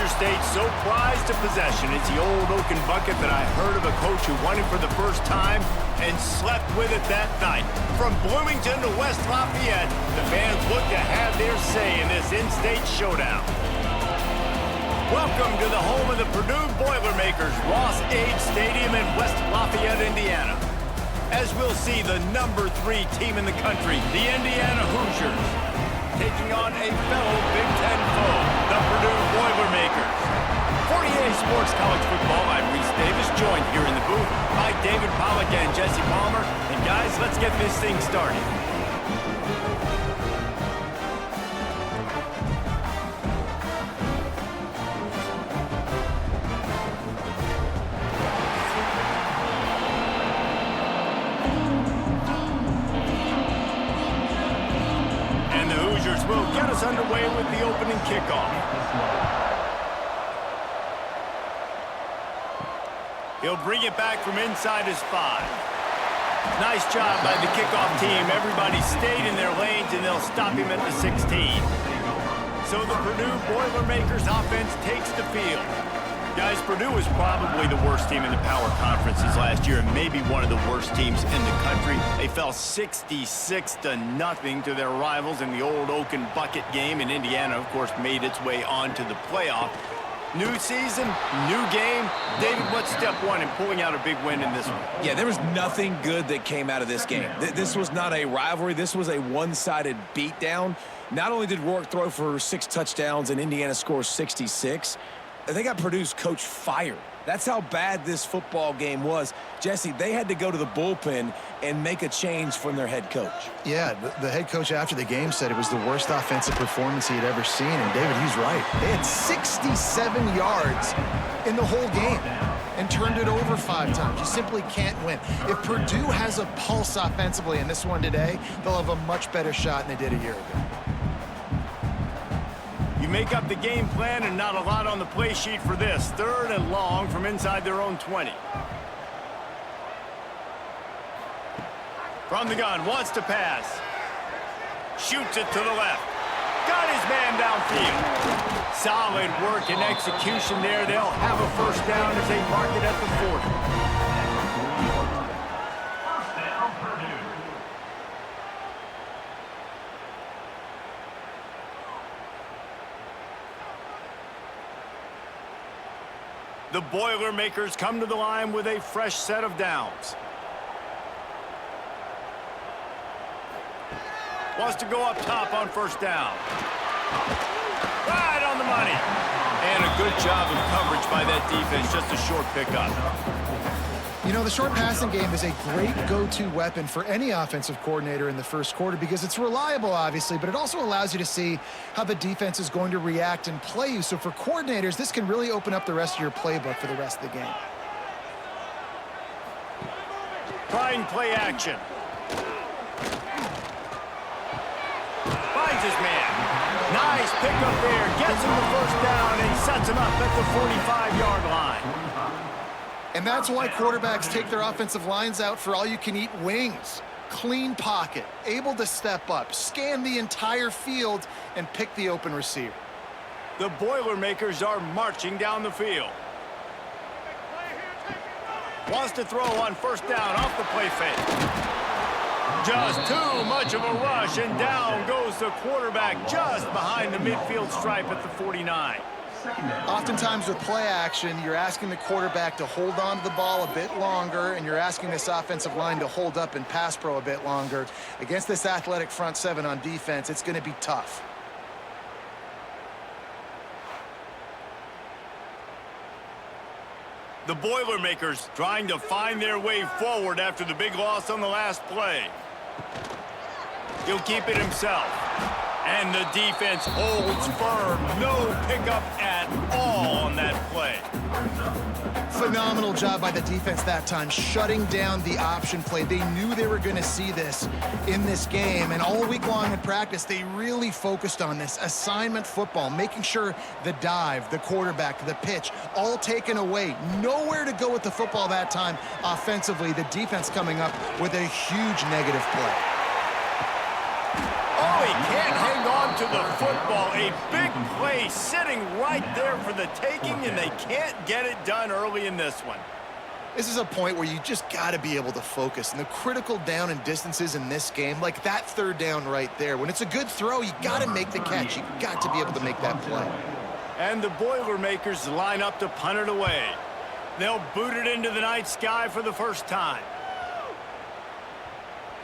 Hoosier State so prized a possession. It's the old oaken bucket that I heard of a coach who won it for the first time and slept with it that night. From Bloomington to West Lafayette, the fans look to have their say in this in-state showdown. Welcome to the home of the Purdue Boilermakers, Ross Age Stadium in West Lafayette, Indiana. As we'll see, the #3 team in the country, the Indiana Hoosiers, taking on a fellow Big Ten foe, the Purdue Boilermakers. For EA Sports College Football, I'm Reese Davis, joined here in the booth by David Pollack and Jesse Palmer. And guys, let's get this thing started. Will get us underway with the opening kickoff. He'll bring it back from inside his 5. Nice job by the kickoff team. Everybody stayed in their lanes, and they'll stop him at the 16. So the Purdue Boilermakers offense takes the field. Guys, Purdue was probably the worst team in the power conferences last year, and maybe one of the worst teams in the country. They fell 66-0 to their rivals in the old Oaken Bucket game, and Indiana, of course, made its way onto the playoff. New season, new game. David, what's step one in pulling out a big win in this one? Yeah, there was nothing good that came out of this game. This was not a rivalry. This was a one-sided beatdown. Not only did Rourke throw for 6 touchdowns and Indiana score 66, they got Purdue's coach fired. That's how bad this football game was. Jesse, they had to go to the bullpen and make a change from their head coach. Yeah, the head coach after the game said it was the worst offensive performance he had ever seen. And, David, he's right. They had 67 yards in the whole game and turned it over 5 times. You simply can't win. If Purdue has a pulse offensively in this one today, they'll have a much better shot than they did a year ago. You make up the game plan and not a lot on the play sheet for this. 3rd and long from inside their own 20. From the gun, wants to pass. Shoots it to the left. Got his man downfield. Solid work and execution there. They'll have a first down as they mark it at the 40. The Boilermakers come to the line with a fresh set of downs. Wants to go up top on first down. Right on the money. And a good job of coverage by that defense. Just a short pickup. You know, the short passing game is a great go-to weapon for any offensive coordinator in the first quarter because it's reliable, obviously, but it also allows you to see how the defense is going to react and play you. So for coordinators, this can really open up the rest of your playbook for the rest of the game. Trying play action. Finds his man. Nice pickup there. Gets him the first down and sets him up at the 45-yard line. And that's why quarterbacks take their offensive lines out for all-you-can-eat wings. Clean pocket, able to step up, scan the entire field, and pick the open receiver. The Boilermakers are marching down the field. Wants to throw on first down off the play fake. Just too much of a rush, and down goes the quarterback just behind the midfield stripe at the 49. Oftentimes with play action, you're asking the quarterback to hold on to the ball a bit longer, and you're asking this offensive line to hold up and pass pro a bit longer. Against this athletic front 7 on defense, it's going to be tough. The Boilermakers trying to find their way forward after the big loss on the last play. He'll keep it himself. And the defense holds firm. No pickup at all on that play. Phenomenal job by the defense that time, shutting down the option play. They knew they were going to see this in this game, and all week long in practice, they really focused on this assignment football, making sure the dive, the quarterback, the pitch, all taken away. Nowhere to go with the football that time offensively. The defense coming up with a huge negative play. Oh, he can't hang on to the football. A big play sitting right there for the taking, and they can't get it done early in this one. This is a point where you just got to be able to focus. And the critical down and distances in this game, like that third down right there, when it's a good throw, you got to make the catch. You got to be able to make that play. And the Boilermakers line up to punt it away. They'll boot it into the night sky for the first time.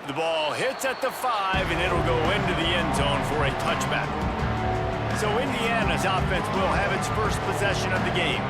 The ball hits at the 5, and it'll go into the end zone for a touchback. So Indiana's offense will have its first possession of the game.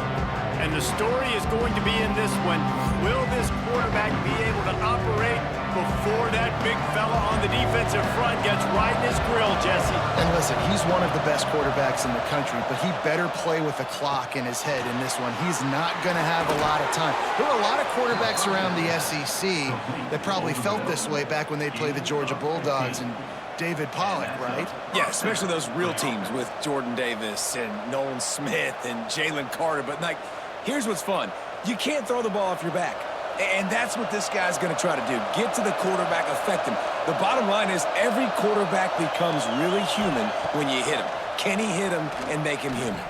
And the story is going to be in this one. Will this quarterback be able to operate before that big fella on the defensive front gets right in his grill, Jesse? And listen, he's one of the best quarterbacks in the country, but he better play with the clock in his head in this one. He's not going to have a lot of time. There were a lot of quarterbacks around the SEC that probably felt this way back when they played the Georgia Bulldogs and David Pollock, right? Yeah, especially those real teams with Jordan Davis and Nolan Smith and Jalen Carter. But, like, here's what's fun. You can't throw the ball off your back. And that's what this guy's going to try to do. Get to the quarterback, affect him. The bottom line is every quarterback becomes really human when you hit him. Can he hit him and make him human?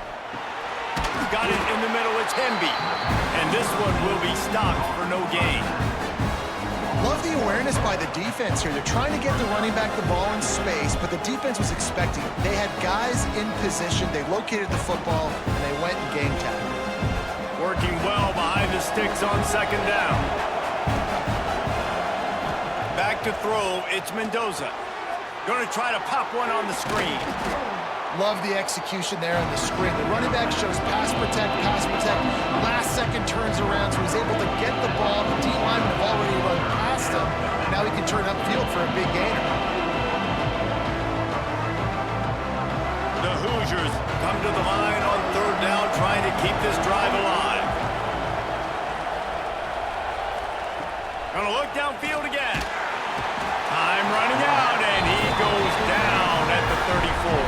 Got it in the middle. It's Hemby. And this one will be stopped for no gain. Love the awareness by the defense here. They're trying to get the running back the ball in space, but the defense was expecting it. They had guys in position. They located the football, and they went and game tackled. Working well behind the sticks on second down. Back to throw, it's Mendoza. Going to try to pop one on the screen. Love the execution there on the screen. The running back shows pass protect, pass protect. Last second turns around, so he's able to get the ball. The D linemen have already run past him. Now he can turn upfield for a big gainer. The Hoosiers come to the line on third down, trying to keep this drive alive. Gonna look downfield again. Time running out, and he goes down at the 34.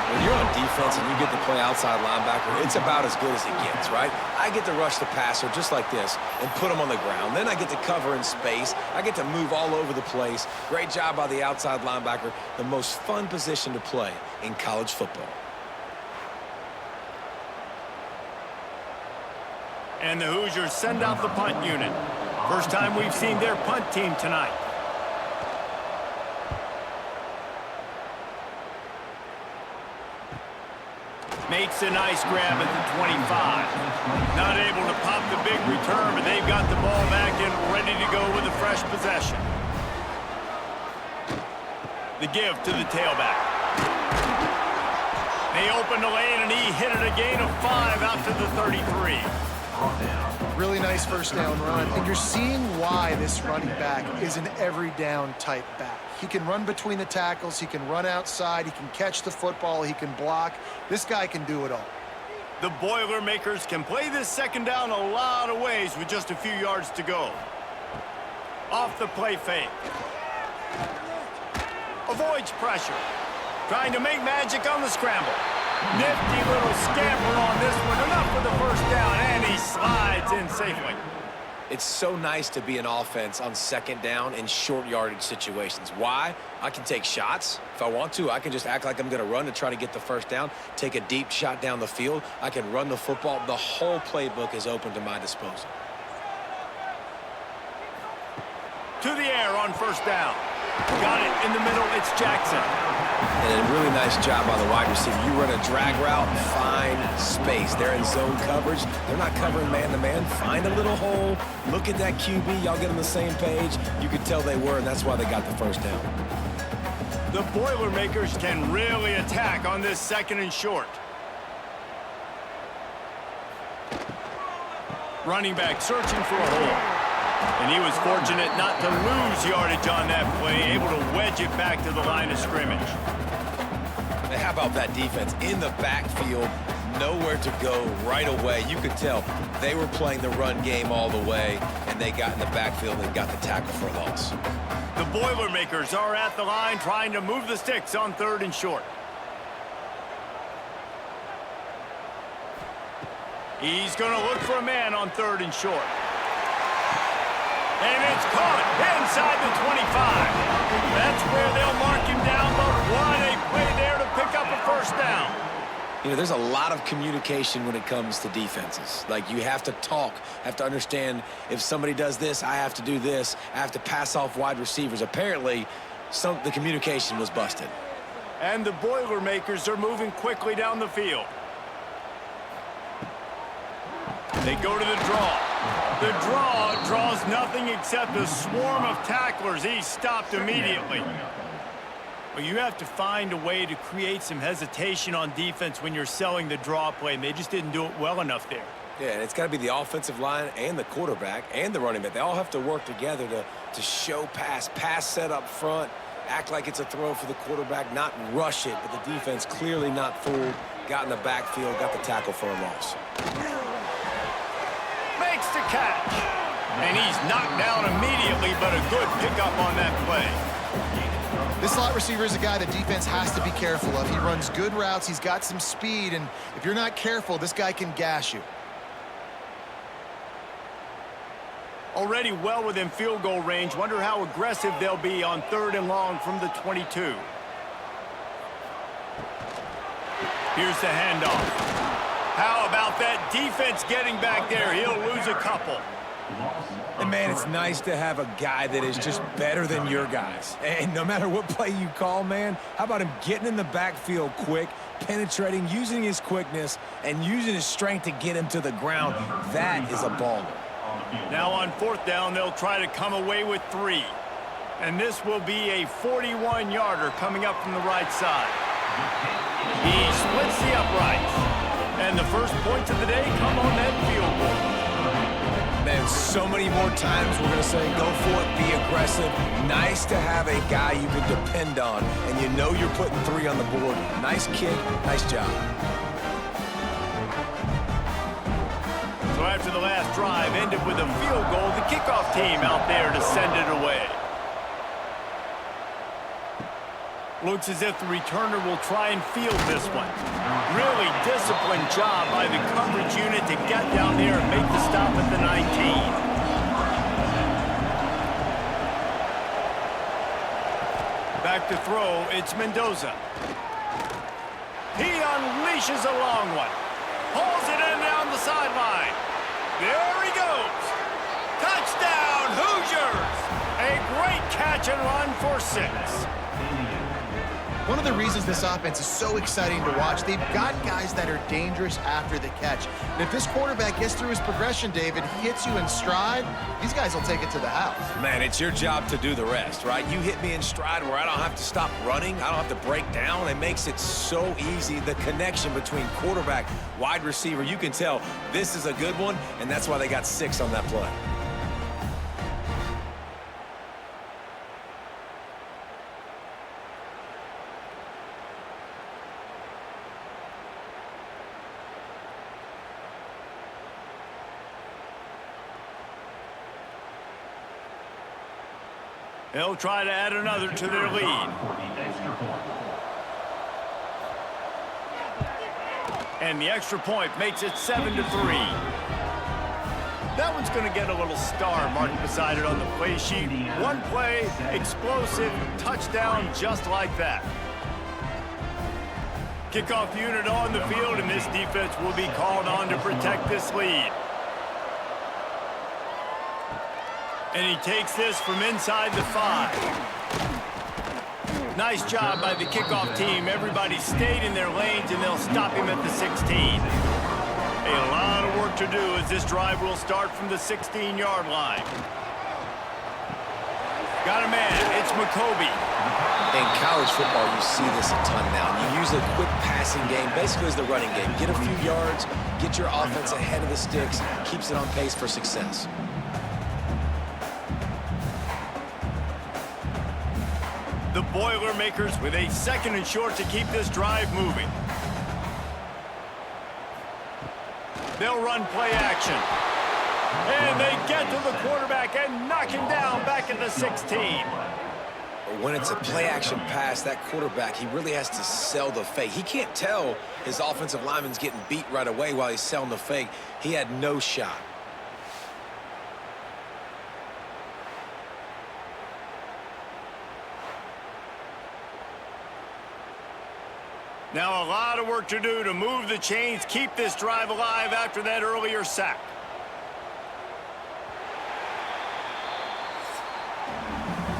When you're on defense and you get to play outside linebacker, it's about as good as it gets, right? I get to rush the passer just like this and put him on the ground. Then I get to cover in space. I get to move all over the place. Great job by the outside linebacker. The most fun position to play in college football. And the Hoosiers send out the punt unit. First time we've seen their punt team tonight. Makes a nice grab at the 25. Not able to pop the big return, but they've got the ball back and ready to go with a fresh possession. The give to the tailback. They opened the lane, and he hit it a gain of 5 out to the 33. Really nice first down run, and you're seeing why this running back is an every down type back. He can run between the tackles, he can run outside, he can catch the football, he can block. This guy can do it all. The Boilermakers can play this second down a lot of ways with just a few yards to go. Off the play fake. Avoids pressure. Trying to make magic on the scramble. Nifty little scamper on this one. Enough for the first down, and he slides in safely. It's so nice to be an offense on second down in short yardage situations. Why? I can take shots. If I want to, I can just act like I'm going to run to try to get the first down, take a deep shot down the field. I can run the football. The whole playbook is open to my disposal. To the air on first down. Got it in the middle. It's Jackson. And a really nice job by the wide receiver. You run a drag route, find space. They're in zone coverage. They're not covering man-to-man. Find a little hole. Look at that QB. Y'all get on the same page. You could tell they were, and that's why they got the first down. The Boilermakers can really attack on this second and short. Running back searching for a hole. And he was fortunate not to lose yardage on that play, able to wedge it back to the line of scrimmage. And how about that defense in the backfield, nowhere to go right away. You could tell they were playing the run game all the way, and they got in the backfield and got the tackle for a loss. The Boilermakers are at the line trying to move the sticks on third and short. He's going to look for a man on third and short. And it's caught inside the 25. That's where they'll mark first down. You know, there's a lot of communication when it comes to defenses. Like, you have to talk, have to understand if somebody does this, I have to do this. I have to pass off wide receivers. Apparently, the communication was busted. And the Boilermakers are moving quickly down the field. They go to the draw. The draw draws nothing except a swarm of tacklers. He's stopped immediately. Well, you have to find a way to create some hesitation on defense when you're selling the draw play, and they just didn't do it well enough there. Yeah, and it's got to be the offensive line and the quarterback and the running back. They all have to work together to show pass set up front, act like it's a throw for the quarterback, not rush it, but the defense clearly not fooled, got in the backfield, got the tackle for a loss. Makes the catch. And he's knocked down immediately, but a good pickup on that play. This slot receiver is a guy the defense has to be careful of. He runs good routes, he's got some speed, and if you're not careful, this guy can gash you. Already well within field goal range. Wonder how aggressive they'll be on 3rd and long from the 22. Here's the handoff. How about that defense getting back there? He'll lose a couple. And, man, it's nice to have a guy that is just better than your guys. And no matter what play you call, man, how about him getting in the backfield quick, penetrating, using his quickness, and using his strength to get him to the ground? That is a baller. Now on 4th down, they'll try to come away with 3. And this will be a 41-yarder coming up from the right side. He splits the uprights. And the first points of the day come on that field goal. Man, so many more times we're going to say go for it, be aggressive. Nice to have a guy you can depend on, and you know you're putting 3 on the board. Nice kick, nice job. So after the last drive ended with a field goal, the kickoff team out there to send it away. Looks as if the returner will try and field this one. Really disciplined job by the coverage unit to get down there and make the stop at the 19. Back to throw, it's Mendoza. He unleashes a long one. Pulls it in down the sideline. There he goes. Touchdown, Hoosiers! A great catch and run for 6. One of the reasons this offense is so exciting to watch, they've got guys that are dangerous after the catch. And if this quarterback gets through his progression, David, hits you in stride, these guys will take it to the house. Man, it's your job to do the rest, right? You hit me in stride where I don't have to stop running. I don't have to break down. It makes it so easy. The connection between quarterback, wide receiver, you can tell this is a good one, and that's why they got 6 on that play. They'll try to add another to their lead. And the extra point makes it 7-3. That one's going to get a little star marked beside it on the play sheet. One play, explosive, touchdown just like that. Kickoff unit on the field, and this defense will be called on to protect this lead. And he takes this from inside the 5. Nice job by the kickoff team. Everybody stayed in their lanes, and they'll stop him at the 16. A lot of work to do as this drive will start from the 16-yard line. Got a man. It's McCoby. In college football, you see this a ton now. You use a quick passing game, basically as the running game. Get a few yards, get your offense ahead of the sticks, keeps it on pace for success. The Boilermakers with a 2nd and short to keep this drive moving. They'll run play action. And they get to the quarterback and knock him down back at the 16. When it's a play-action pass, that quarterback, he really has to sell the fake. He can't tell his offensive lineman's getting beat right away while he's selling the fake. He had no shot. Now a lot of work to do to move the chains, keep this drive alive after that earlier sack.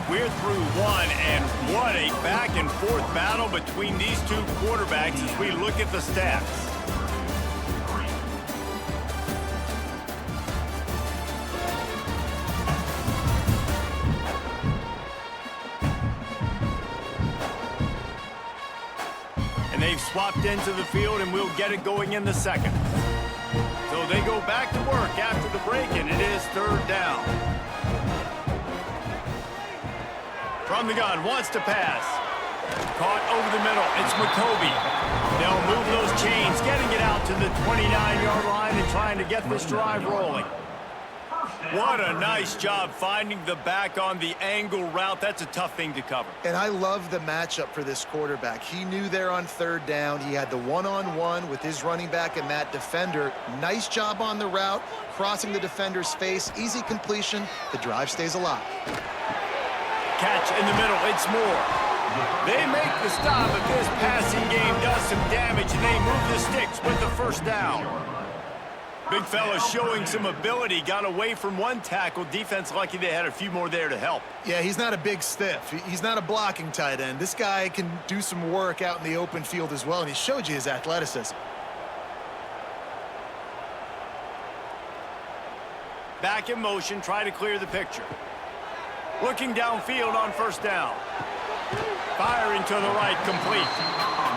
We're through one, and what a back-and-forth battle between these two quarterbacks as we look at the stats. And they've swapped into the field, and we'll get it going in the second. So they go back to work after the break, and it is third down. From the gun, wants to pass. Caught over the middle, it's McCoby. They'll move those chains, getting it out to the 29-yard line and trying to get this drive rolling. What a nice job finding the back on the angle route. That's a tough thing to cover. And I love the matchup for this quarterback. He knew there on third down. He had the one-on-one with his running back and that defender. Nice job on the route, crossing the defender's face. Easy completion. The drive stays alive. Catch in the middle, it's Moore. They make the stop, but this passing game does some damage, and they move the sticks with the first down. Big fella showing some ability, got away from one tackle. Defense lucky they had a few more there to help. Yeah, he's not a big stiff. He's not a blocking tight end. This guy can do some work out in the open field as well, and he showed you his athleticism. Back in motion, try to clear the picture. Looking downfield on first down. Firing to the right, complete.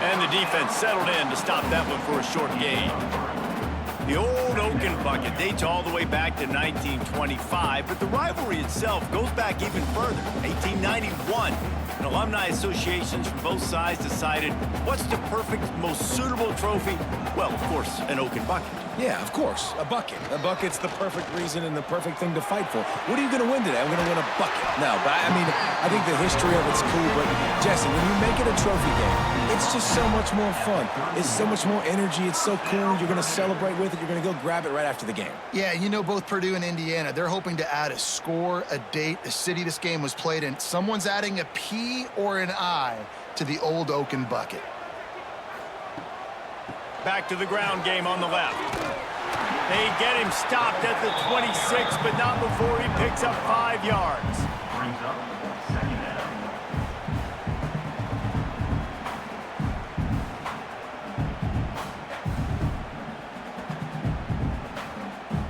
And the defense settled in to stop that one for a short gain. The old Oaken bucket dates all the way back to 1925, but the rivalry itself goes back even further. 1891, and alumni associations from both sides decided what's the perfect, most suitable trophy? Well, of course, an Oaken bucket. Yeah, of course, a bucket. A bucket's the perfect reason and the perfect thing to fight for. What are you going to win today? I'm going to win a bucket. No, but I mean, I think the history of it's cool, but Jesse, when you make it a trophy game, it's just so much more fun. It's so much more energy. It's so cool. You're going to celebrate with it. You're going to go grab it right after the game. Yeah, you know, both Purdue and Indiana, they're hoping to add a score, a date, the city this game was played in. Someone's adding a P or an I to the old Oaken bucket. Back to the ground game on the left. They get him stopped at the 26, but not before he picks up 5 yards.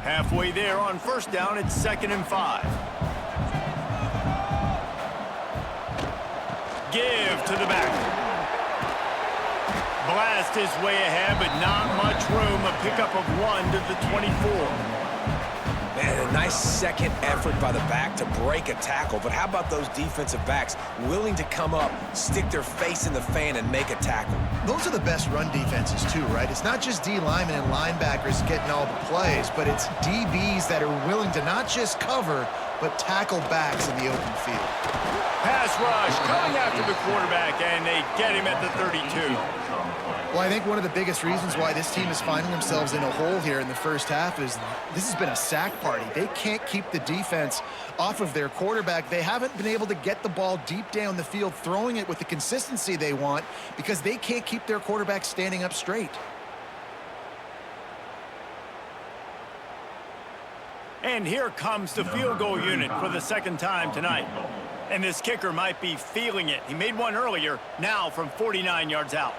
Halfway there on first down, it's 2nd and 5. Give to the back. Blast his way ahead, but not much room. A pickup of 1 to the 24. Man, a nice second effort by the back to break a tackle. But how about those defensive backs willing to come up, stick their face in the fan, and make a tackle? Those are the best run defenses, too, right? It's not just D linemen and linebackers getting all the plays, but it's DBs that are willing to not just cover, but tackle backs in the open field. Pass rush coming after the quarterback, and they get him at the 32. Well, I think one of the biggest reasons why this team is finding themselves in a hole here in the first half is this has been a sack party. They can't keep the defense off of their quarterback. They haven't been able to get the ball deep down the field, throwing it with the consistency they want because they can't keep their quarterback standing up straight. And here comes the field goal unit for the second time tonight. And this kicker might be feeling it. He made one earlier, now from 49 yards out.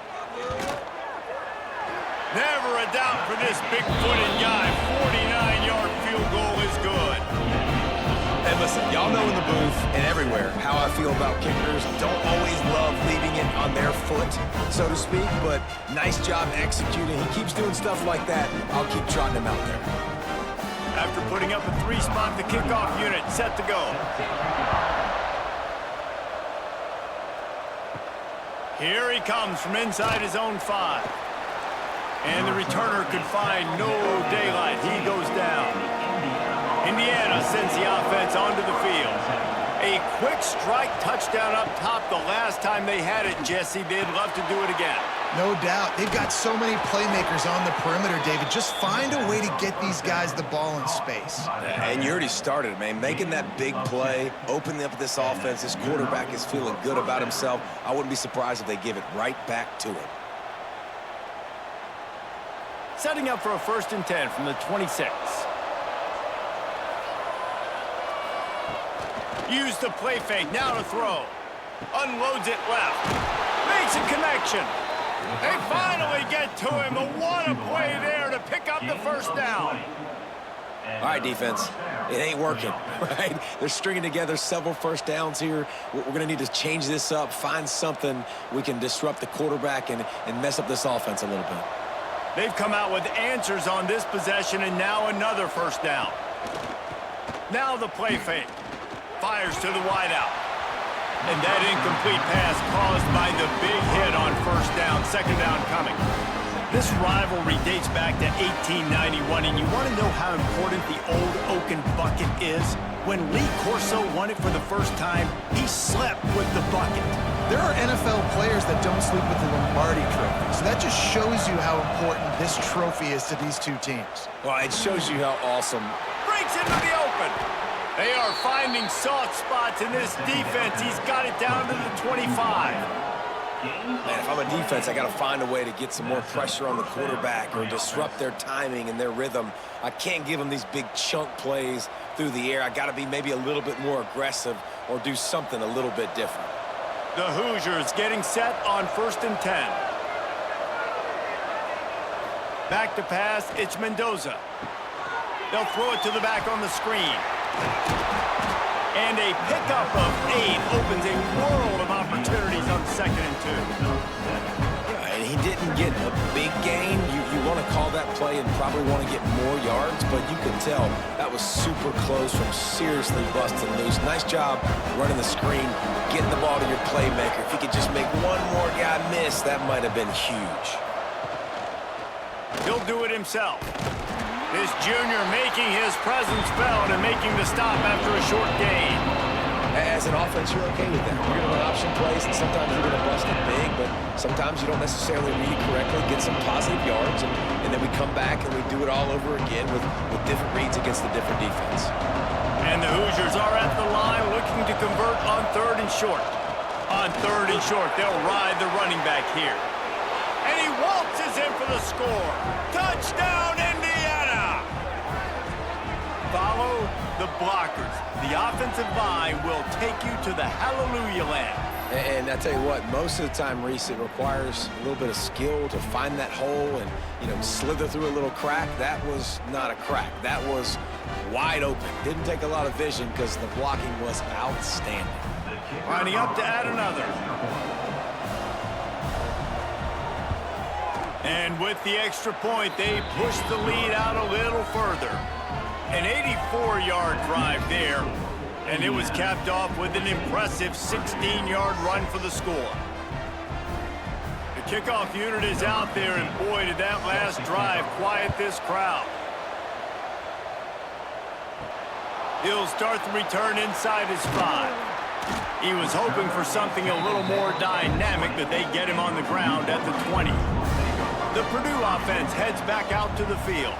Never a doubt for this big-footed guy. 49-yard field goal is good. And listen, y'all know in the booth and everywhere how I feel about kickers. Don't always love leaving it on their foot, so to speak, but nice job executing. He keeps doing stuff like that. I'll keep trotting him out there. After putting up a 3-spot, the kickoff unit set to go. Here he comes from inside his own 5. And the returner could find no daylight. He goes down. Indiana sends the offense onto the field. A quick strike touchdown up top the last time they had it, Jesse. They'd love to do it again. No doubt. They've got so many playmakers on the perimeter, David. Just find a way to get these guys the ball in space. And you already started, man. Making that big play, opening up this offense. This quarterback is feeling good about himself. I wouldn't be surprised if they give it right back to him. Setting up for a 1st and 10 from the 26. Use the play fake, now to throw. Unloads it left. Makes a connection. They finally get to him. What a play there to pick up the 1st down. All right, defense, it ain't working, right? They're stringing together several 1st downs here. We're going to need to change this up, find something we can disrupt the quarterback and mess up this offense a little bit. They've come out with answers on this possession, and now another 1st down. Now the play fake. Fires to the wideout. And that incomplete pass caused by the big hit on 1st down, 2nd down coming. This rivalry dates back to 1891, and you want to know how important the old Oaken bucket is? When Lee Corso won it for the 1st time, he slept with the bucket. There are NFL players that don't sleep with the Lombardi trophy, so that just shows you how important this trophy is to these two teams. Well, it shows you how awesome. Breaks into the open. They are finding soft spots in this defense. He's got it down to the 25. Man, if I'm a defense, I got to find a way to get some more pressure on the quarterback or disrupt their timing and their rhythm. I can't give them these big chunk plays through the air. I got to be maybe a little bit more aggressive or do something a little bit different. The Hoosiers getting set on 1st and 10. Back to pass, it's Mendoza. They'll throw it to the back on the screen. And a pickup of 8 opens a world of opportunities on 2nd and 2. Yeah, and he didn't get a big gain. You want to call that play and probably want to get more yards, but you can tell that was super close from seriously busting loose. Nice job running the screen, getting the ball to your playmaker. If he could just make one more guy miss, that might have been huge. He'll do it himself. This junior making his presence felt and making the stop after a short gain. As an offense, you're okay with that. You're going to run option plays, and sometimes you're going to bust it big, but sometimes you don't necessarily read it correctly, get some positive yards, and then we come back and we do it all over again with different reads against the different defense. And the Hoosiers are at the line looking to convert on 3rd and short. On 3rd and short, they'll ride the running back here. And he waltzes in for the score. Touchdown, Indiana! Follow the blockers. The offensive line will take you to the hallelujah land. And I tell you what, most of the time, Reese, it requires a little bit of skill to find that hole and, slither through a little crack. That was not a crack. That was wide open. Didn't take a lot of vision because the blocking was outstanding. Lining up to add another. And with the extra point, they push the lead out a little further. An 84-yard drive there, and it was capped off with an impressive 16-yard run for the score. The kickoff unit is out there, and boy, did that last drive quiet this crowd. He'll start the return inside his 5. He was hoping for something a little more dynamic, but they get him on the ground at the 20. The Purdue offense heads back out to the field.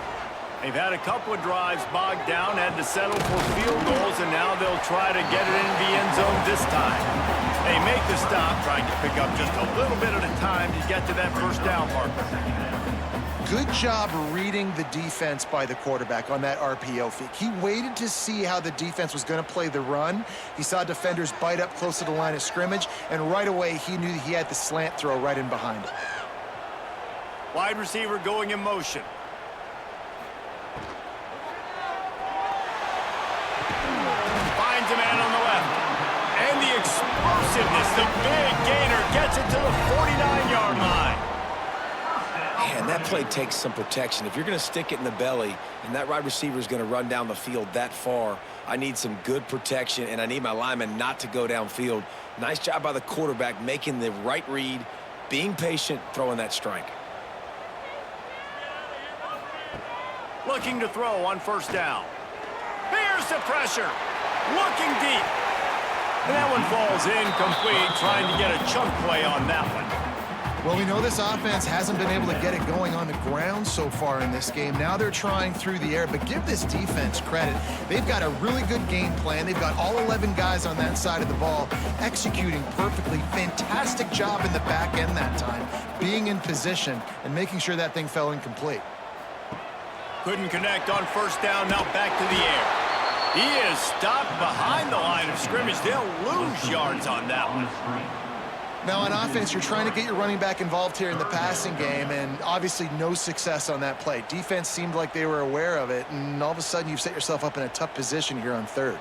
They've had a couple of drives bogged down, had to settle for field goals, and now they'll try to get it into the end zone this time. They make the stop, trying to pick up just a little bit at a time to get to that 1st down marker. Good job reading the defense by the quarterback on that RPO fake. He waited to see how the defense was going to play the run. He saw defenders bite up close to the line of scrimmage, and right away he knew he had the slant throw right in behind him. Wide receiver going in motion. Finds a man on the left. And the explosiveness, the big gainer gets it to the 49-yard line. Man, that play takes some protection. If you're going to stick it in the belly and that wide receiver is going to run down the field that far, I need some good protection, and I need my lineman not to go downfield. Nice job by the quarterback making the right read, being patient, throwing that strike. Looking to throw on 1st down. Here's the pressure. Looking deep. And that one falls incomplete, trying to get a chunk play on that one. Well, we know this offense hasn't been able to get it going on the ground so far in this game. Now they're trying through the air, but give this defense credit. They've got a really good game plan. They've got all 11 guys on that side of the ball executing perfectly. Fantastic job in the back end that time, being in position and making sure that thing fell incomplete. Couldn't connect on first down, now back to the air. He is stopped behind the line of scrimmage. They'll lose yards on that one. Now on offense, you're trying to get your running back involved here in the passing game, and obviously no success on that play. Defense seemed like they were aware of it, and all of a sudden you've set yourself up in a tough position here on third.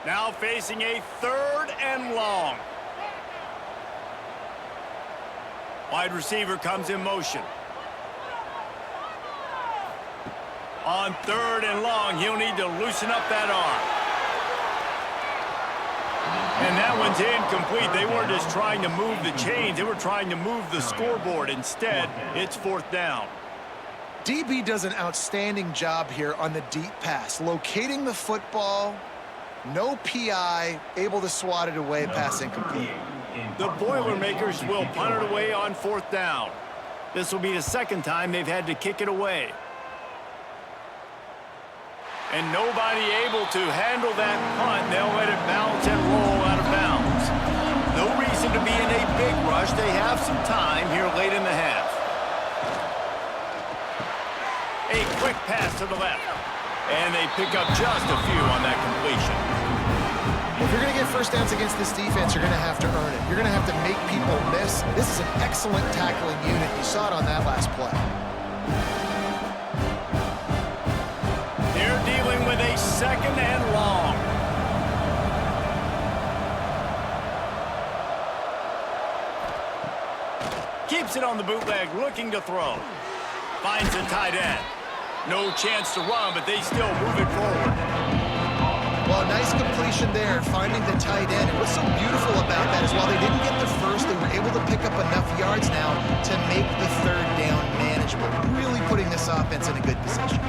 Now facing a 3rd and long. Wide receiver comes in motion. On 3rd and long, he'll need to loosen up that arm. And that one's incomplete. They weren't just trying to move the chains. They were trying to move the scoreboard. Instead, it's 4th down. DB does an outstanding job here on the deep pass. Locating the football, no PI, able to swat it away, pass incomplete. The Boilermakers will punt it away on 4th down. This will be the 2nd time they've had to kick it away. And nobody able to handle that punt. They'll let it bounce and roll out of bounds. No reason to be in a big rush. They have some time here late in the half. A quick pass to the left. And they pick up just a few on that completion. If you're going to get first downs against this defense, you're going to have to earn it. You're going to have to make people miss. This is an excellent tackling unit. You saw it on that last play. They're dealing with a 2nd and long. Keeps it on the bootleg, looking to throw. Finds a tight end. No chance to run, but they still move it forward. Well, nice completion there, finding the tight end. And what's so beautiful about that is while they didn't get the first, they were able to pick up enough yards now to make the 3rd down manageable. Really putting this offense in a good position.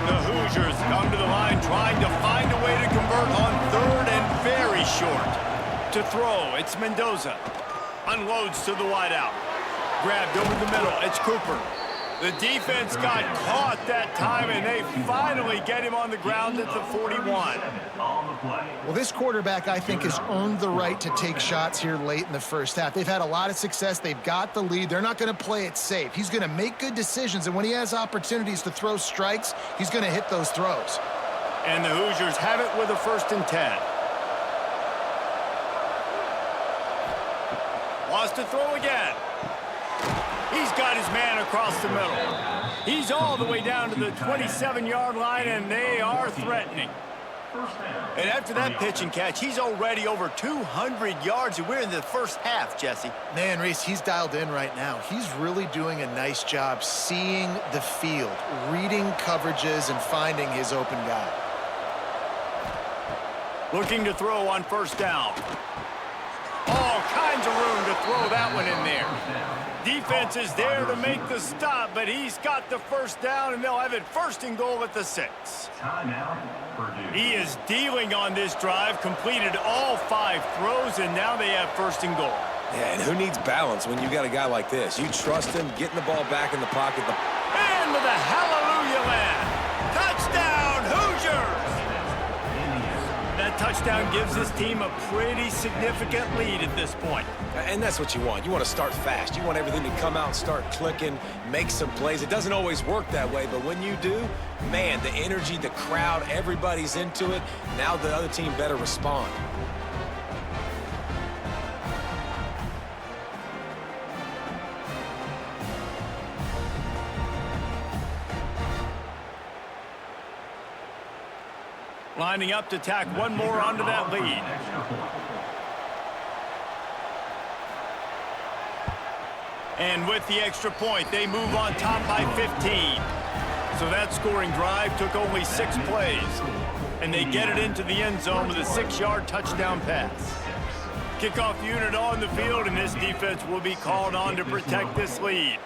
The Hoosiers come to the line trying to find a way to convert on 3rd and very short. To throw, it's Mendoza. Unloads to the wideout. Grabbed over the middle, it's Cooper. The defense got caught that time, and they finally get him on the ground at the 41. Well, this quarterback, I think, has earned the right to take shots here late in the first half. They've had a lot of success. They've got the lead. They're not going to play it safe. He's going to make good decisions, and when he has opportunities to throw strikes, he's going to hit those throws. And the Hoosiers have it with a 1st and 10. Wants to throw again. He's got his man across the middle. He's all the way down to the 27-yard line, and they are threatening. And after that pitch and catch, he's already over 200 yards, and we're in the first half, Jesse. Man, Reese, he's dialed in right now. He's really doing a nice job seeing the field, reading coverages, and finding his open guy. Looking to throw on 1st down. All kinds of room to throw that one in there. Defense is there to make the stop, but he's got the 1st down, and they'll have it 1st and goal at the 6. He is dealing on this drive, completed all 5 throws, and now they have 1st and goal. Yeah, and who needs balance when you got a guy like this? You trust him, getting the ball back in the pocket. And to the hallelujah land. Touchdown, Hoosiers! That touchdown gives this team a pretty significant lead at this point. And that's what you want. You want to start fast. You want everything to come out and start clicking, make some plays. It doesn't always work that way, but when you do, man, the energy, the crowd, everybody's into it. Now the other team better respond. Lining up to tack one more onto that lead. And with the extra point, they move on top by 15. So that scoring drive took only 6 plays. And they get it into the end zone with a 6-yard touchdown pass. Kickoff unit on the field, and this defense will be called on to protect this lead.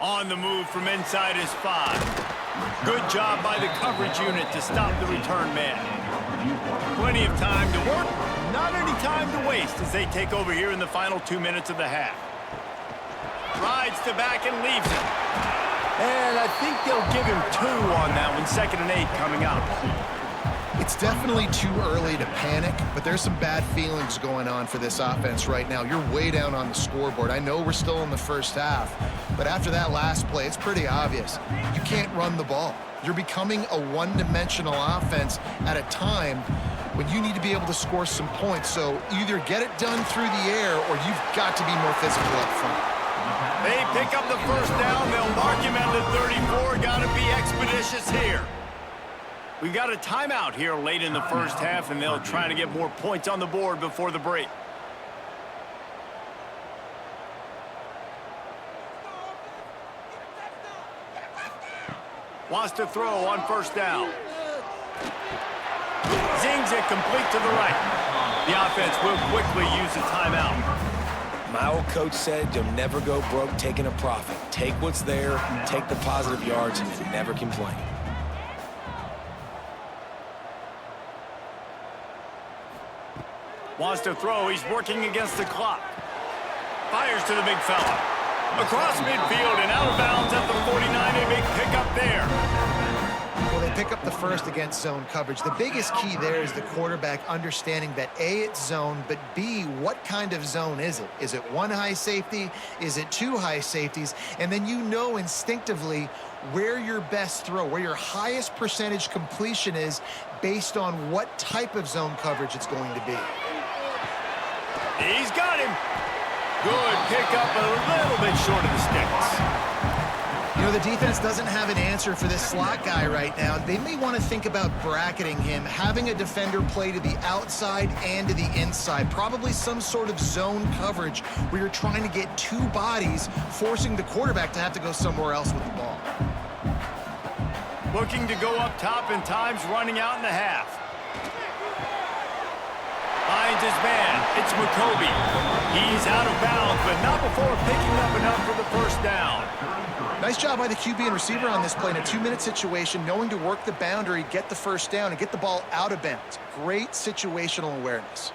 On the move from inside is 5. Good job by the coverage unit to stop the return man. Plenty of time to work, not any time to waste as they take over here in the final 2 minutes of the half. Rides to back and leaves it. And I think they'll give him 2 on that one, 2nd and 8 coming up. It's definitely too early to panic, but there's some bad feelings going on for this offense right now. You're way down on the scoreboard. I know we're still in the first half, but after that last play, it's pretty obvious. You can't run the ball. You're becoming a one-dimensional offense at a time when you need to be able to score some points. So either get it done through the air or you've got to be more physical up front. They pick up the first down. They'll mark him at the 34. Got to be expeditious here. We've got a timeout here late in the first half, and they'll try to get more points on the board before the break. Wants to throw on first down. Zings it complete to the right. The offense will quickly use a timeout. My old coach said you'll never go broke taking a profit. Take what's there, take the positive yards, and never complain. Wants to throw. He's working against the clock. Fires to the big fella. Across midfield and out of bounds at the 49. A big pickup there. Well, they pick up the first against zone coverage. The biggest key there is the quarterback understanding that A, it's zone, but B, what kind of zone is it? Is it one high safety? Is it two high safeties? And then you know instinctively where your best throw, where your highest percentage completion is based on what type of zone coverage it's going to be. He's got him. Good pickup, a little bit short of the sticks. You know, the defense doesn't have an answer for this slot guy right now. They may want to think about bracketing him, having a defender play to the outside and to the inside. Probably some sort of zone coverage where you're trying to get two bodies, forcing the quarterback to have to go somewhere else with the ball. Looking to go up top and time's running out in the half. Finds his man. It's McCoby. He's out of bounds, but not before picking up enough for the first down. Nice job by the QB and receiver on this play in a 2-minute situation, knowing to work the boundary, get the first down, and get the ball out of bounds. Great situational awareness.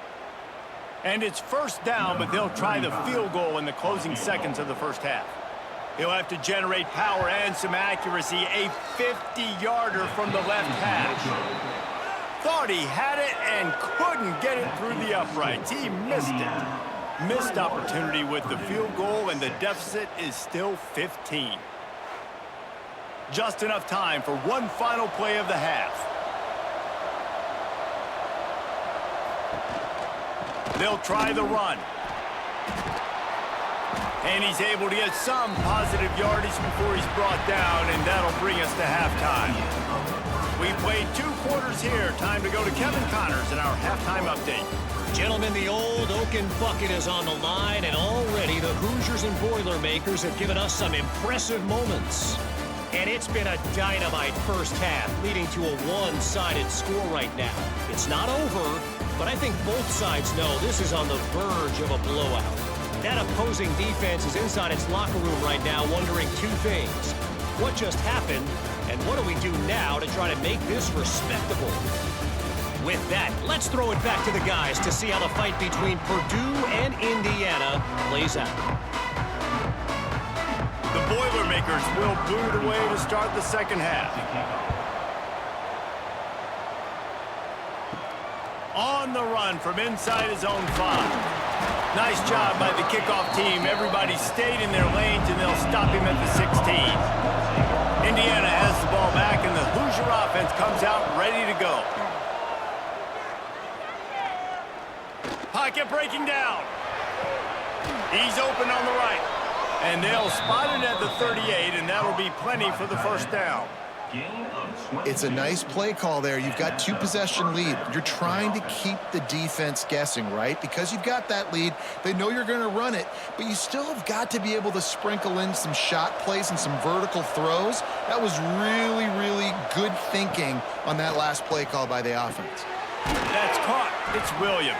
And it's first down, but they'll try the field goal in the closing seconds of the first half. He'll have to generate power and some accuracy. A 50-yarder from the left hash. Thought he had it and couldn't get it through the uprights. He missed it. Missed opportunity with the field goal, and the deficit is still 15. Just enough time for one final play of the half. They'll try the run. And he's able to get some positive yardage before he's brought down, and that'll bring us to halftime. We played 2 quarters here. Time to go to Kevin Connors in our halftime update. Gentlemen, the old oaken bucket is on the line, and already the Hoosiers and Boilermakers have given us some impressive moments. And it's been a dynamite first half, leading to a one-sided score right now. It's not over, but I think both sides know this is on the verge of a blowout. That opposing defense is inside its locker room right now wondering 2 things. What just happened, and what do we do now to try to make this respectable? With that, let's throw it back to the guys to see how the fight between Purdue and Indiana plays out. The Boilermakers will boot away to start the second half. On the run from inside his own 5. Nice job by the kickoff team. Everybody stayed in their lanes, and they'll stop him at the 16. Indiana has the ball back, and the Hoosier offense comes out ready to go. Pocket breaking down. He's open on the right. And they'll spot it at the 38, and that'll be plenty for the first down. It's a nice play call there. You've got 2-possession lead. You're trying to keep the defense guessing, right? Because you've got that lead, they know you're going to run it, but you still have got to be able to sprinkle in some shot plays and some vertical throws. That was really, really good thinking on that last play call by the offense. That's caught. It's Williams.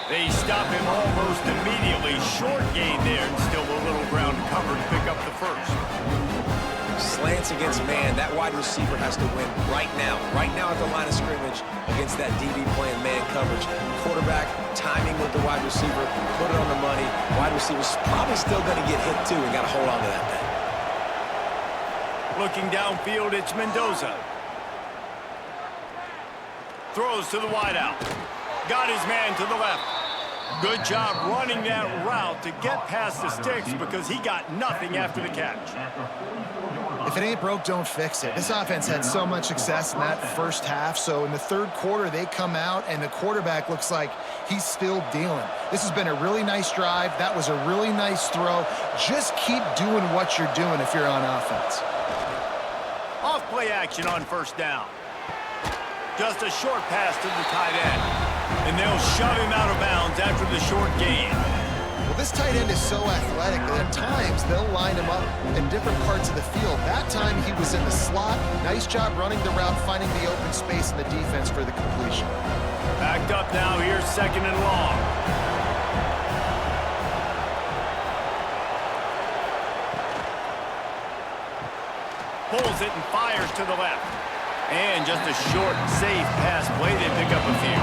They stop him almost immediately. Short gain there, and still a little ground to cover to pick up the first. Slants against man. That wide receiver has to win right now at the line of scrimmage against that DB playing man coverage. Quarterback timing with the wide receiver, put it on the money. Wide receiver's probably still going to get hit too, and got to hold on to that thing. Looking downfield, it's Mendoza. Throws to the wideout. Got his man to the left. Good job running that route to get past the sticks because he got nothing after the catch. If it ain't broke, don't fix it. This offense had so much success in that first half, so in the third quarter, they come out, and the quarterback looks like he's still dealing. This has been a really nice drive. That was a really nice throw. Just keep doing what you're doing if you're on offense. Off play action on first down. Just a short pass to the tight end. And they'll shove him out of bounds after the short gain. Well, this tight end is so athletic that at times they'll line him up in different parts of the field. That time he was in the slot. Nice job running the route, finding the open space in the defense for the completion. Backed up now, here's second and long. Pulls it and fires to the left. And just a short, safe pass play. They pick up a few.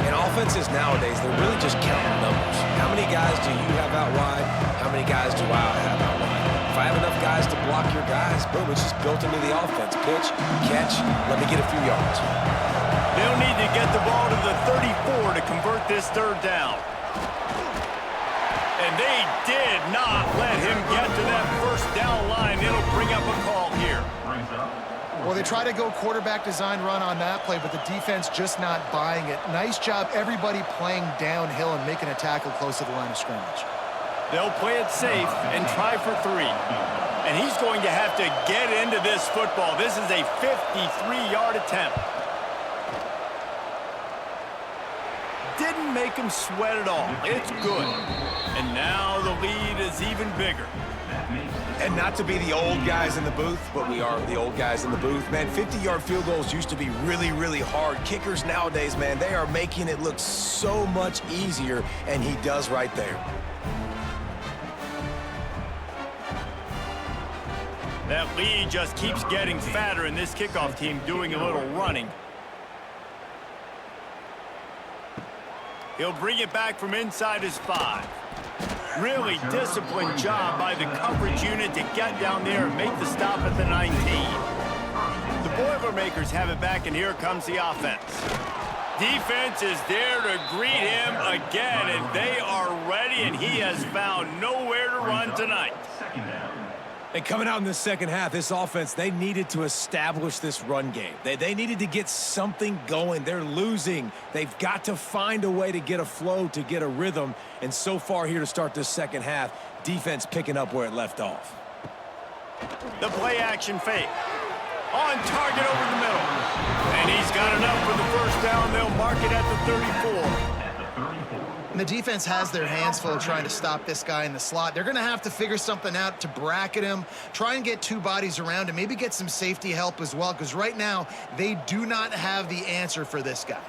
And offenses nowadays, they're really just counting numbers. How many guys do you have out wide? How many guys do I have out wide? If I have enough guys to block your guys, boom, it's just built into the offense. Pitch, catch, let me get a few yards. They'll need to get the ball to the 34 to convert this third down. And they did not let him get to that first down line. It'll bring up a call here. Well, they try to go quarterback design run on that play, but the defense just not buying it. Nice job, everybody playing downhill and making a tackle close to the line of scrimmage. They'll play it safe and try for 3. And he's going to have to get into this football. This is a 53-yard attempt. Didn't make him sweat at all. It's good. And now the lead is even bigger. And not to be the old guys in the booth, but we are the old guys in the booth. Man, 50-yard field goals used to be really, really hard. Kickers nowadays, man, they are making it look so much easier, and he does right there. That lead just keeps getting fatter, and this kickoff team doing a little running. He'll bring it back from inside his 5. Really disciplined job by the coverage unit to get down there and make the stop at the 19. The Boilermakers have it back, and here comes the offense. Defense is there to greet him again, and they are ready, and he has found nowhere to run tonight. And coming out in the second half, this offense, they needed to establish this run game. They needed to get something going. They're losing. They've got to find a way to get a flow, to get a rhythm. And so far here to start this second half, defense picking up where it left off. The play action fake. On target over the middle. And he's got enough for the first down. They'll mark it at the 34. And the defense has their hands full trying to stop this guy in the slot. They're going to have to figure something out to bracket him, try and get 2 bodies around him, maybe get some safety help as well, because right now they do not have the answer for this guy.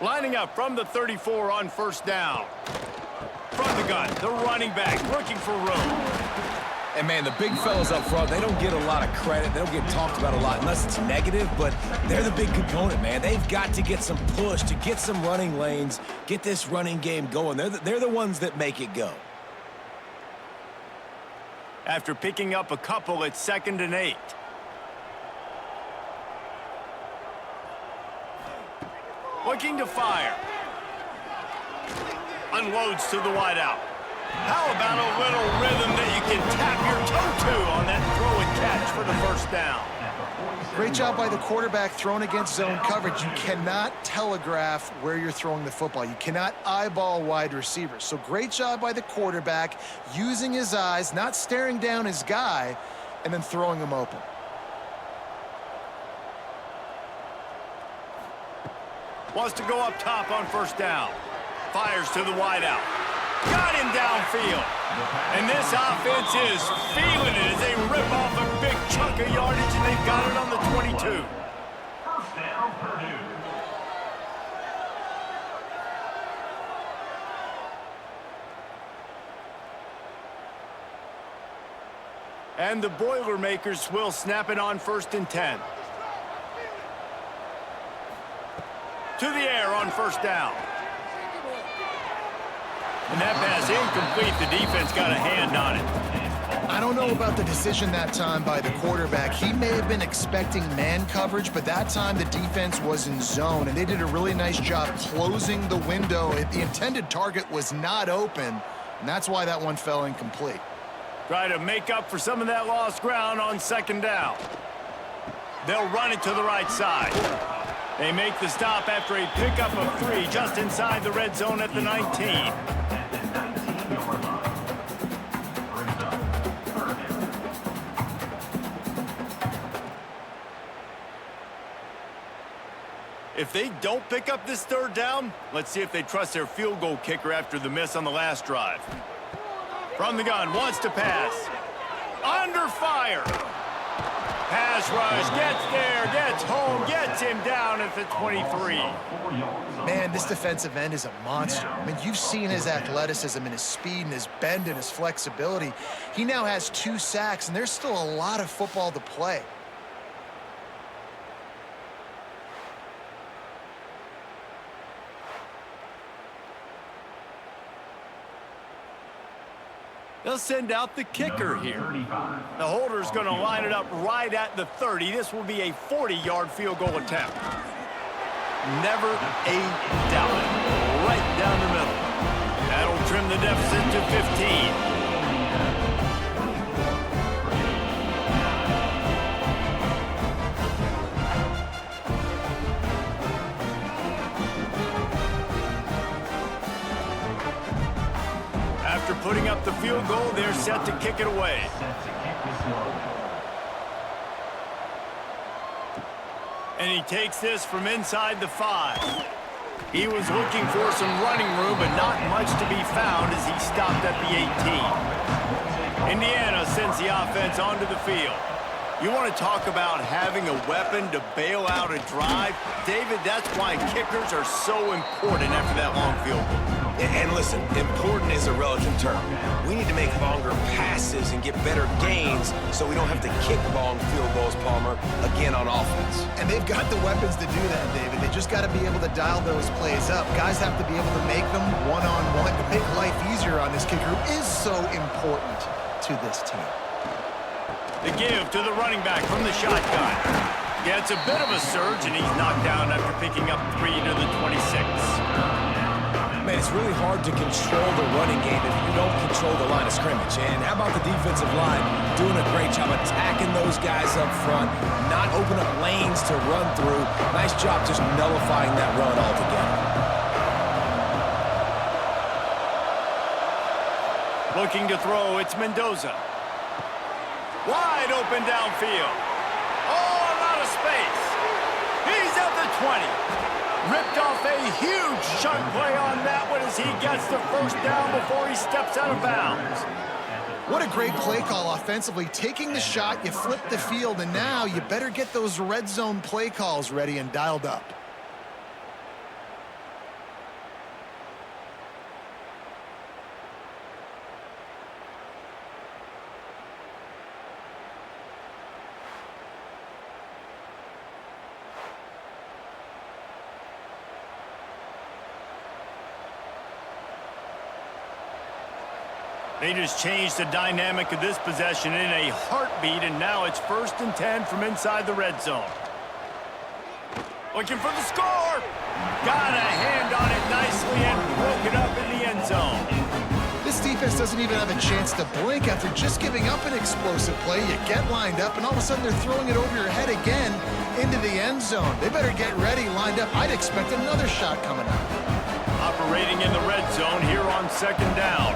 Lining up from the 34 on first down. From the gun, the running back looking for room. And, man, the big fellas up front, they don't get a lot of credit. They don't get talked about a lot unless it's negative, but they're the big component, man. They've got to get some push, to get some running lanes, get this running game going. They're the ones that make it go. After picking up a couple, it's 2nd and 8. Looking to fire. Unloads to the wideout. How about a little rhythm that you can tap your toe to on that throw and catch for the first down? Great job by the quarterback throwing against zone coverage. You cannot telegraph where you're throwing the football. You cannot eyeball wide receivers. So great job by the quarterback using his eyes, not staring down his guy, and then throwing him open. Wants to go up top on first down. Fires to the wideout. Got him downfield. And this offense is feeling it as they rip off a big chunk of yardage, and they've got it on the 22. First down, Purdue. And the Boilermakers will snap it on 1st and 10. To the air on first down. And that pass incomplete. The defense got a hand on it. I don't know about the decision that time by the quarterback. He may have been expecting man coverage, but that time the defense was in zone, and they did a really nice job closing the window. The intended target was not open, and that's why that one fell incomplete. Try to make up for some of that lost ground on second down. They'll run it to the right side. They make the stop after a pickup of 3 just inside the red zone at the 19. If they don't pick up this third down, let's see if they trust their field goal kicker after the miss on the last drive. From the gun, wants to pass. Under fire. Pass rush, gets there, gets home, gets him down at the 23. Man, this defensive end is a monster. I mean, you've seen his athleticism and his speed and his bend and his flexibility. He now has 2 sacks, and there's still a lot of football to play. They'll send out the kicker here. The holder's going to line it up right at the 30. This will be a 40-yard field goal attempt. Never a doubt. Right down the middle. That'll trim the deficit to 15. After putting up the field goal, they're set to kick it away. And he takes this from inside the 5. He was looking for some running room, but not much to be found as he stopped at the 18. Indiana sends the offense onto the field. You want to talk about having a weapon to bail out a drive? David, that's why kickers are so important after that long field goal. And listen, important is a relative term. We need to make longer passes and get better gains so we don't have to kick long field goals, Palmer, again on offense. And they've got the weapons to do that, David. They just got to be able to dial those plays up. Guys have to be able to make them one-on-one to make life easier on this kicker, who is so important to this team. The give to the running back from the shotgun. Yeah, it's a bit of a surge, and he's knocked down after picking up 3 to the 26. Man, it's really hard to control the running game if you don't control the line of scrimmage. And how about the defensive line doing a great job attacking those guys up front, not open up lanes to run through. Nice job just nullifying that run altogether. Looking to throw, it's Mendoza. Wide open downfield. Oh, a lot of space. He's at the 20. Ripped off a huge chunk play on that one as he gets the first down before he steps out of bounds. What a great play call offensively. Taking the shot, you flip the field, and now you better get those red zone play calls ready and dialed up. They just changed the dynamic of this possession in a heartbeat, and now it's 1st and 10 from inside the red zone. Looking for the score. Got a hand on it nicely and broke it up in the end zone. This defense doesn't even have a chance to blink after just giving up an explosive play. You get lined up, and all of a sudden they're throwing it over your head again into the end zone. They better get ready, lined up. I'd expect another shot coming up. Operating in the red zone here on 2nd down.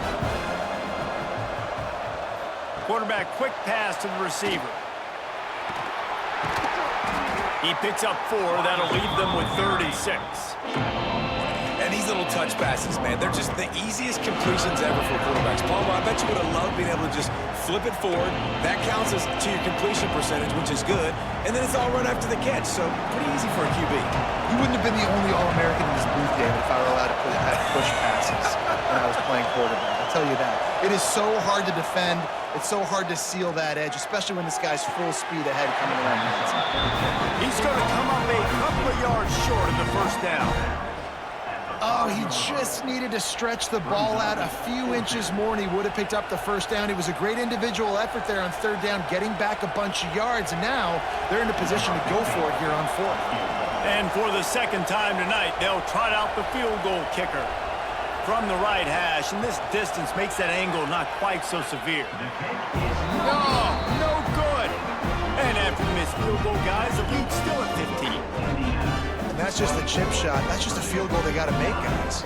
Quarterback quick pass to the receiver. He picks up 4. That'll leave them with 3rd and 6. And these little touch passes, man, they're just the easiest completions ever for quarterbacks. Palmer, I bet you would have loved being able to just flip it forward. That counts as to your completion percentage, which is good. And then it's all run after the catch, so pretty easy for a QB. You wouldn't have been the only All-American in this booth, David, if I were allowed to push passes when I was playing quarterback. I'll tell you that. It is so hard to defend. It's so hard to seal that edge, especially when this guy's full speed ahead coming around the outside. He's going to come up a couple of yards short of the first down. Oh, he just needed to stretch the ball out a few inches more, and he would have picked up the first down. It was a great individual effort there on third down, getting back a bunch of yards, and now they're in a position to go for it here on fourth. And for the second time tonight, they'll trot out the field goal kicker from the right hash, and this distance makes that angle not quite so severe. Oh, no good. And after the missed field goal, guys, the lead's still at 15. And that's just a chip shot. That's just a field goal they got to make, guys.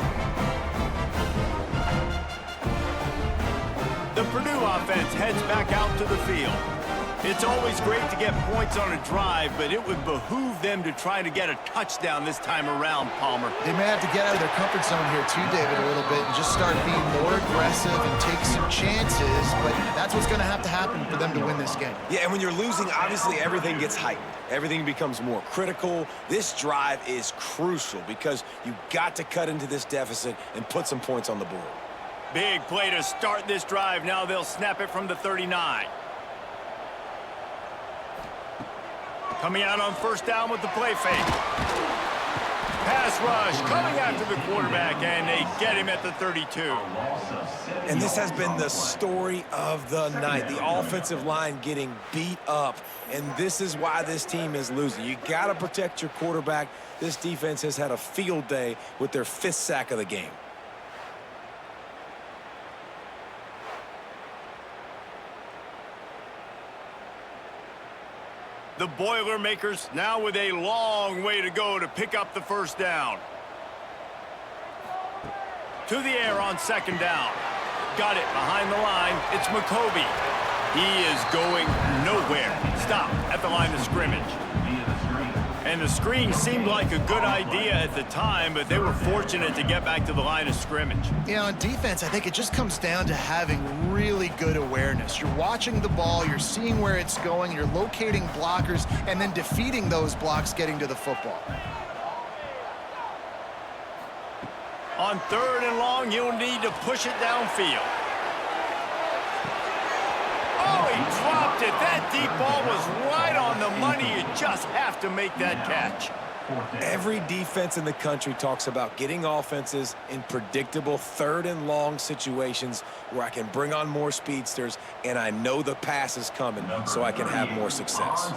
The Purdue offense heads back out to the field. It's always great to get points on a drive, but it would behoove them to try to get a touchdown this time around, Palmer. They may have to get out of their comfort zone here too, David, a little bit and just start being more aggressive and take some chances, but that's what's going to happen for them to win this game. Yeah, and when you're losing, obviously everything gets heightened. Everything becomes more critical. This drive is crucial because you got to cut into this deficit and put some points on the board. Big play to start this drive. Now they'll snap it from the 39. Coming out on first down with the play fake. Pass rush coming after the quarterback, and they get him at the 32. And this has been the story of the night. The offensive line getting beat up, and this is why this team is losing. You got to protect your quarterback. This defense has had a field day with their 5th sack of the game. The Boilermakers now with a long way to go to pick up the first down. To the air on second down. Got it behind the line. It's McCovey. He is going nowhere. Stop at the line of scrimmage. And the screen seemed like a good idea at the time, but they were fortunate to get back to the line of scrimmage. Yeah, on defense, I think it just comes down to having really good awareness. You're watching the ball, you're seeing where it's going, you're locating blockers, and then defeating those blocks getting to the football. On third and long, you'll need to push it downfield. Oh, he dropped it. That deep ball was right on the money. You just have to make that catch. Every defense in the country talks about getting offenses in predictable third and long situations where I can bring on more speedsters and I know the pass is coming so I can have more success.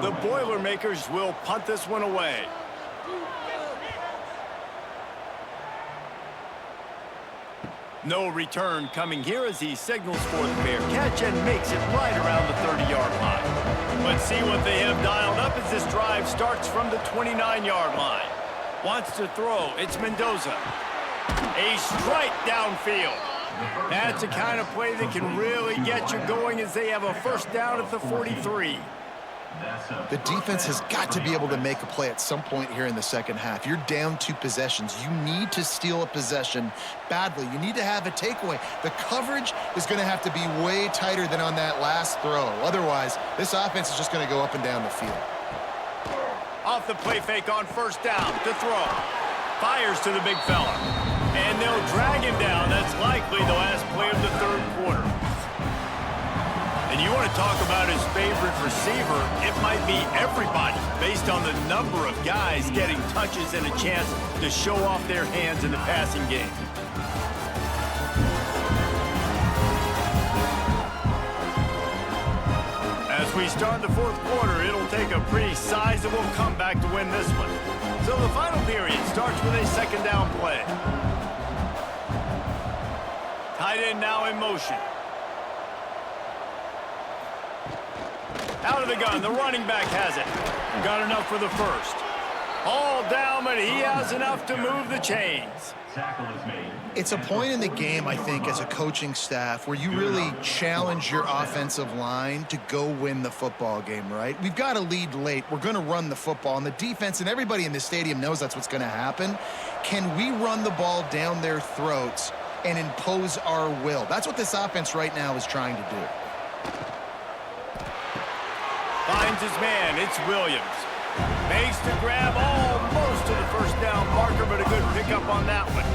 The Boilermakers will punt this one away. No return coming here as he signals for the fair catch and makes it right around the 30-yard line. Let's see what they have dialed up as this drive starts from the 29-yard line. Wants to throw. It's Mendoza. A strike downfield. That's the kind of play that can really get you going as they have a first down at the 43. The defense has got to be able to make a play at some point here in the second half. You're down 2 possessions. You need to steal a possession badly. You need to have a takeaway. The coverage is going to have to be way tighter than on that last throw. Otherwise, this offense is just going to go up and down the field. Off the play fake on first down to throw. Fires to the big fella. And they'll drag him down. That's likely the last play of the third quarter. And you want to talk about his favorite receiver, it might be everybody based on the number of guys getting touches and a chance to show off their hands in the passing game. As we start the fourth quarter, it'll take a pretty sizable comeback to win this one. So the final period starts with a second down play. Tight end now in motion. Out of the gun, the running back has it. Got enough for the first. All down, but he has enough to move the chains. It's a point in the game, I think, as a coaching staff where you really challenge your offensive line to go win the football game, right? We've got to lead late. We're going to run the football. And the defense and everybody in the stadium knows that's what's going to happen. Can we run the ball down their throats and impose our will? That's what this offense right now is trying to do. Finds his man. It's Williams. Makes the grab almost to the first down marker, but a good pickup on that one.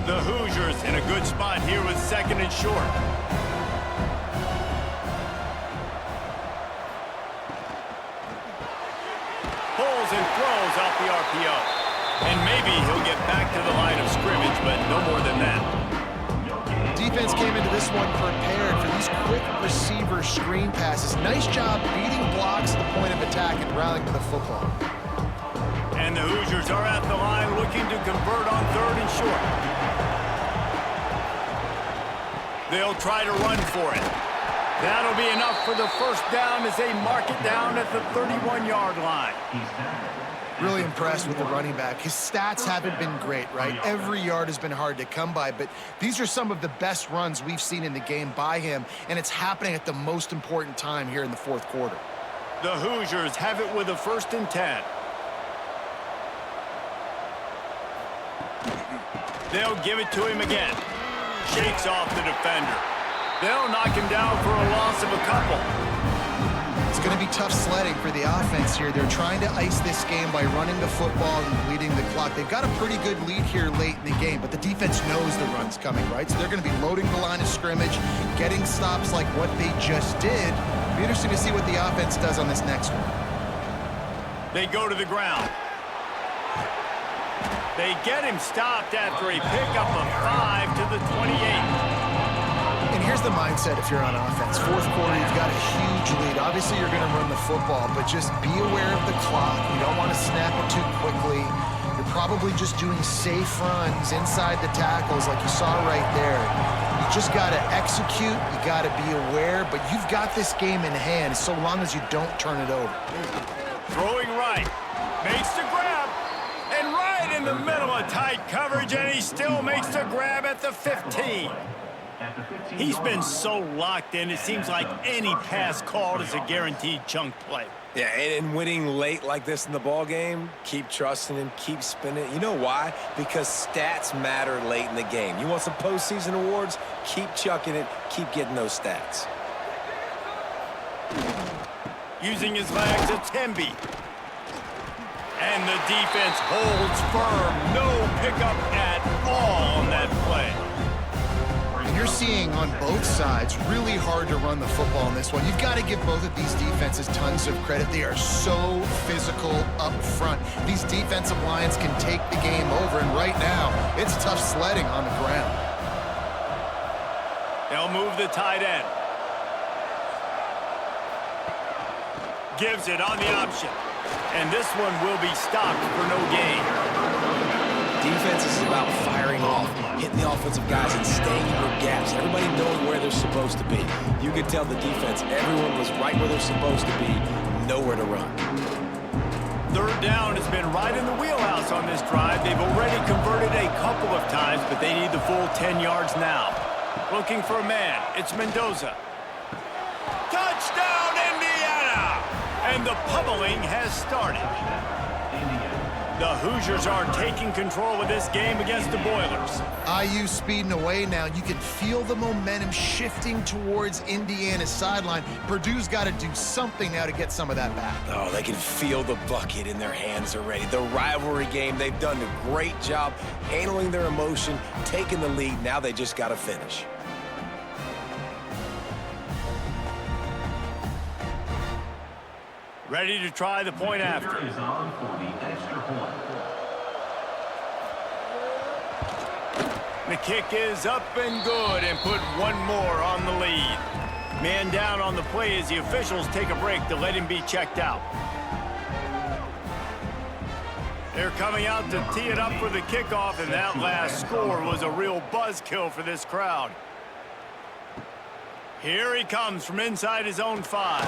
The Hoosiers in a good spot here with second and short. the RPO. And maybe he'll get back to the line of scrimmage, but no more than that. Defense came into this one prepared for these quick receiver screen passes. Nice job beating blocks at the point of attack and rallying to the football. And the Hoosiers are at the line looking to convert on 3rd and short. They'll try to run for it. That'll be enough for the first down as they mark it down at the 31-yard line. Really impressed with the running back. His stats haven't been great, right? Every yard has been hard to come by, but these are some of the best runs we've seen in the game by him, and it's happening at the most important time here in the 4th quarter. The Hoosiers have it with a 1st and 10. They'll give it to him again. Shakes off the defender. They'll knock him down for a loss of a couple. It's going to be tough sledding for the offense here. They're trying to ice this game by running the football and bleeding the clock. They've got a pretty good lead here late in the game, but the defense knows the run's coming, right? So they're going to be loading the line of scrimmage, getting stops like what they just did. It'll be interesting to see what the offense does on this next one. They go to the ground. They get him stopped after a pickup of 5 to the 28. And here's the mindset if you're on offense. 4th quarter, you've got a huge lead. Obviously, you're going to run the football, but just be aware of the clock. You don't want to snap it too quickly. You're probably just doing safe runs inside the tackles like you saw right there. You just got to execute. You got to be aware, but you've got this game in hand so long as you don't turn it over. Throwing right. Makes the grab. And right in the middle of tight coverage, and he still makes the grab at the 15. He's been so locked in, it seems like any pass called is a guaranteed chunk play. Yeah, and winning late like this in the ball game, keep trusting him, keep spinning. You know why? Because stats matter late in the game. You want some postseason awards? Keep chucking it, keep getting those stats. Using his legs, it's Temby. And the defense holds firm. No pickup at all on that play. And you're seeing on both sides really hard to run the football in this one. You've got to give both of these defenses tons of credit. They are so physical up front. These defensive lines can take the game over, and right now, it's tough sledding on the ground. They'll move the tight end. Gives it on the option. And this one will be stopped for no gain. Defense is about firing off, hitting the offensive guys and staying in your gaps. Everybody knowing where they're supposed to be. You could tell the defense, everyone was right where they're supposed to be, nowhere to run. 3rd down has been right in the wheelhouse on this drive. They've already converted a couple of times, but they need the full 10 yards now. Looking for a man. It's Mendoza. Touchdown, Indiana! And the pummeling has started. The Hoosiers are taking control of this game against the Boilers. IU speeding away now. You can feel the momentum shifting towards Indiana's sideline. Purdue's got to do something now to get some of that back. Oh, they can feel the bucket in their hands already. The rivalry game, they've done a great job handling their emotion, taking the lead. Now they just got to finish. Ready to try the point after. Is on for the extra point. The kick is up and good and put one more on the lead. Man down on the play as the officials take a break to let him be checked out. They're coming out to tee it up for the kickoff, and that last score was a real buzzkill for this crowd. Here he comes from inside his own 5.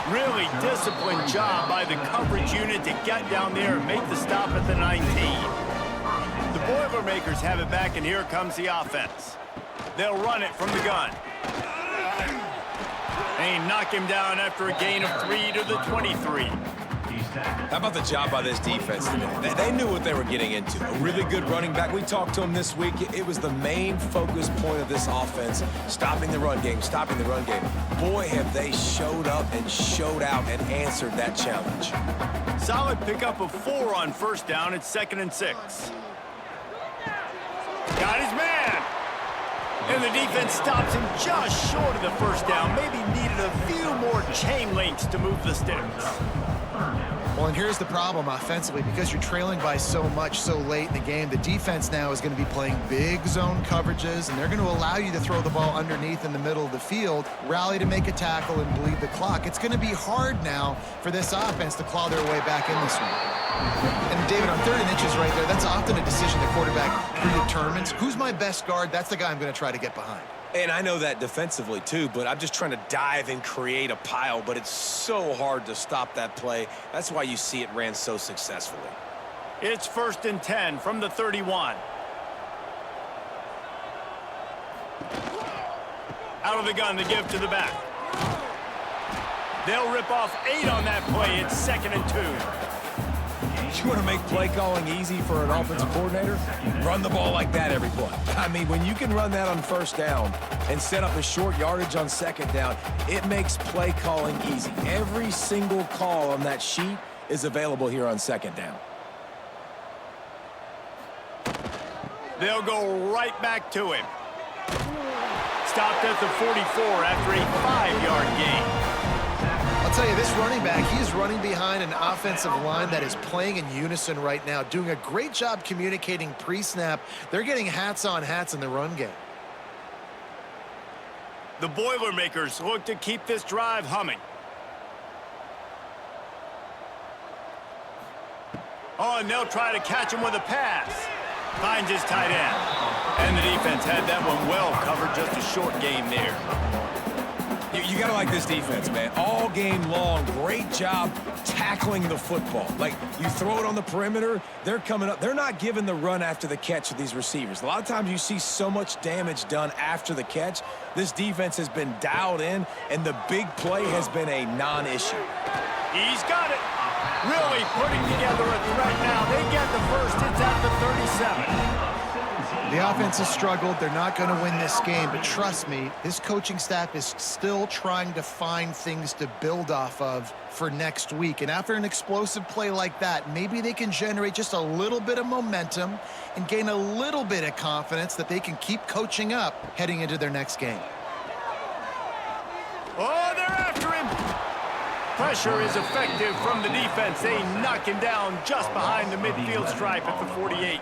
Really disciplined job by the coverage unit to get down there and make the stop at the 19. The Boilermakers have it back, and here comes the offense. They'll run it from the gun. They knock him down after a gain of 3 to the 23. How about the job by this defense today? They knew what they were getting into. A really good running back. We talked to him this week. It was the main focus point of this offense, stopping the run game, stopping the run game. Boy, have they showed up and showed out and answered that challenge. Solid pickup of 4 on 1st down. It's 2nd and 6. Got his man. And the defense stops him just short of the 1st down. Maybe needed a few more chain links to move the sticks. Well, and here's the problem offensively. Because you're trailing by so much so late in the game, the defense now is going to be playing big zone coverages, and they're going to allow you to throw the ball underneath in the middle of the field, rally to make a tackle, and bleed the clock. It's going to be hard now for this offense to claw their way back in this one. And, David, on 3rd and inches right there, that's often a decision the quarterback predetermines. Who's my best guard? That's the guy I'm going to try to get behind. And I know that defensively, too, but I'm just trying to dive and create a pile, but it's so hard to stop that play. That's why you see it ran so successfully. It's 1st and 10 from the 31. Out of the gun to give to the back. They'll rip off 8 on that play. It's 2nd and 2. You want to make play calling easy for an offensive coordinator? Run the ball like that every play. I mean, when you can run that on 1st down and set up a short yardage on 2nd down, it makes play calling easy. Every single call on that sheet is available here on 2nd down. They'll go right back to him. Stopped at the 44 after a 5-yard gain. I'll tell you, this running back, he is running behind an offensive line that is playing in unison right now, doing a great job communicating pre-snap. They're getting hats on hats in the run game. The Boilermakers look to keep this drive humming. Oh, and they'll try to catch him with a pass. Finds his tight end. And the defense had that one well covered, just a short game there. You got to like this defense, man. All game long, great job tackling the football. Like, you throw it on the perimeter, they're coming up. They're not giving the run after the catch to these receivers. A lot of times you see so much damage done after the catch. This defense has been dialed in, and the big play has been a non-issue. He's got it. Really putting together a threat now. They get the first. It's at the 37. The offense has struggled. They're not going to win this game, but trust me, this coaching staff is still trying to find things to build off of for next week. And after an explosive play like that, maybe they can generate just a little bit of momentum and gain a little bit of confidence that they can keep coaching up heading into their next game. Oh, they're after him. Pressure is effective from the defense. They knock him down just behind the midfield stripe at the 48.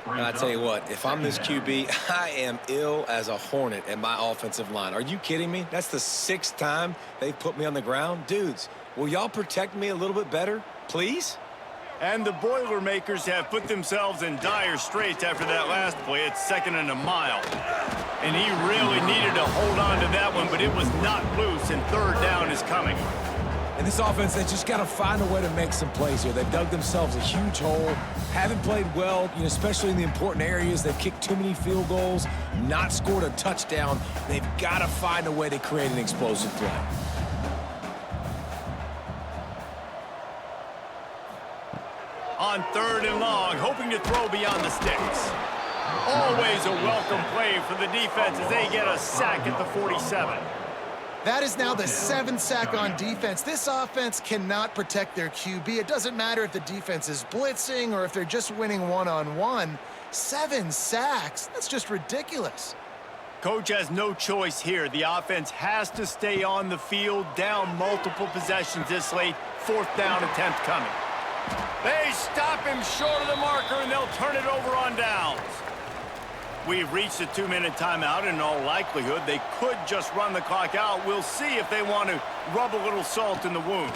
And I tell you what, if I'm this QB, I am ill as a hornet at my offensive line. Are you kidding me? That's the 6th time they've put me on the ground. Dudes, will y'all protect me a little bit better, please? And the Boilermakers have put themselves in dire straits after that last play. It's 2nd and a mile. And he really needed to hold on to that one, but it was not loose, and 3rd down is coming. And this offense, they just got to find a way to make some plays here. They've dug themselves a huge hole, haven't played well, especially in the important areas. They've kicked too many field goals, not scored a touchdown. They've got to find a way to create an explosive play. On 3rd and long, hoping to throw beyond the sticks. Always a welcome play for the defense as they get a sack at the 47. That is now the 7th sack on defense. This offense cannot protect their QB. It doesn't matter if the defense is blitzing or if they're just winning one-on-one. 7 sacks, that's just ridiculous. Coach has no choice here. The offense has to stay on the field, down multiple possessions this late. 4th down attempt coming. They stop him short of the marker, and they'll turn it over on downs. We've reached a 2-minute timeout, and in all likelihood, they could just run the clock out. We'll see if they want to rub a little salt in the wound.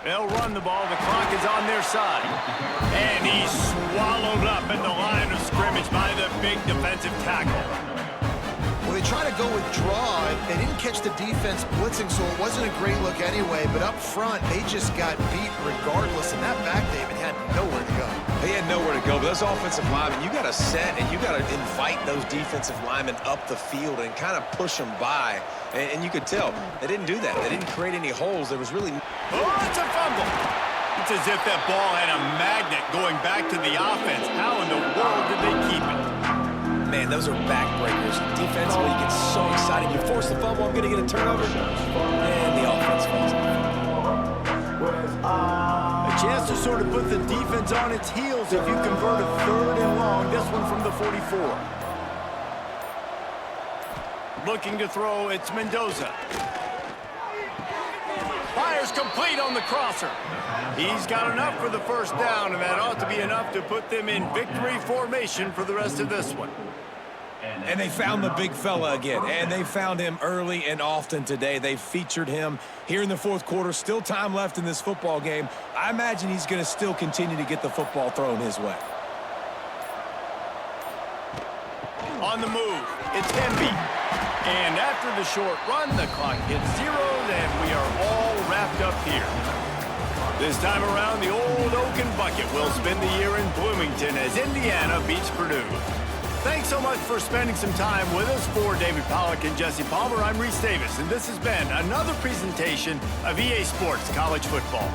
They'll run the ball. The clock is on their side. And he's swallowed up at the line of scrimmage by the big defensive tackle. Well, they try to go with draw. They didn't catch the defense blitzing, so it wasn't a great look anyway. But up front, they just got beat regardless. And that back, David, had nowhere to go. They had nowhere to go, but those offensive linemen, you got to set and you got to invite those defensive linemen up the field and kind of push them by. And you could tell they didn't do that. They didn't create any holes. There was really... Oh, it's a fumble. It's as if that ball had a magnet going back to the offense. How in the world did they keep it? Man, those are backbreakers. Defensively, you get so excited. You force the fumble, I'm going to get a turnover. And the offense falls off. A chance to sort of put the defense on its heels if you convert a 3rd and long. This one from the 44. Looking to throw, it's Mendoza. Fires is complete on the crosser. He's got enough for the first down, and that ought to be enough to put them in victory formation for the rest of this one. And they found the big fella again, and they found him early and often today. They featured him here in the fourth quarter. Still time left in this football game. I imagine he's going to still continue to get the football thrown his way. On the move, it's Hemby. And after the short run, the clock hits 0, and we are all wrapped up here. This time around, the old Oaken Bucket will spend the year in Bloomington as Indiana beats Purdue. Thanks so much for spending some time with us. For David Pollack and Jesse Palmer, I'm Reese Davis, and this has been another presentation of EA Sports College Football.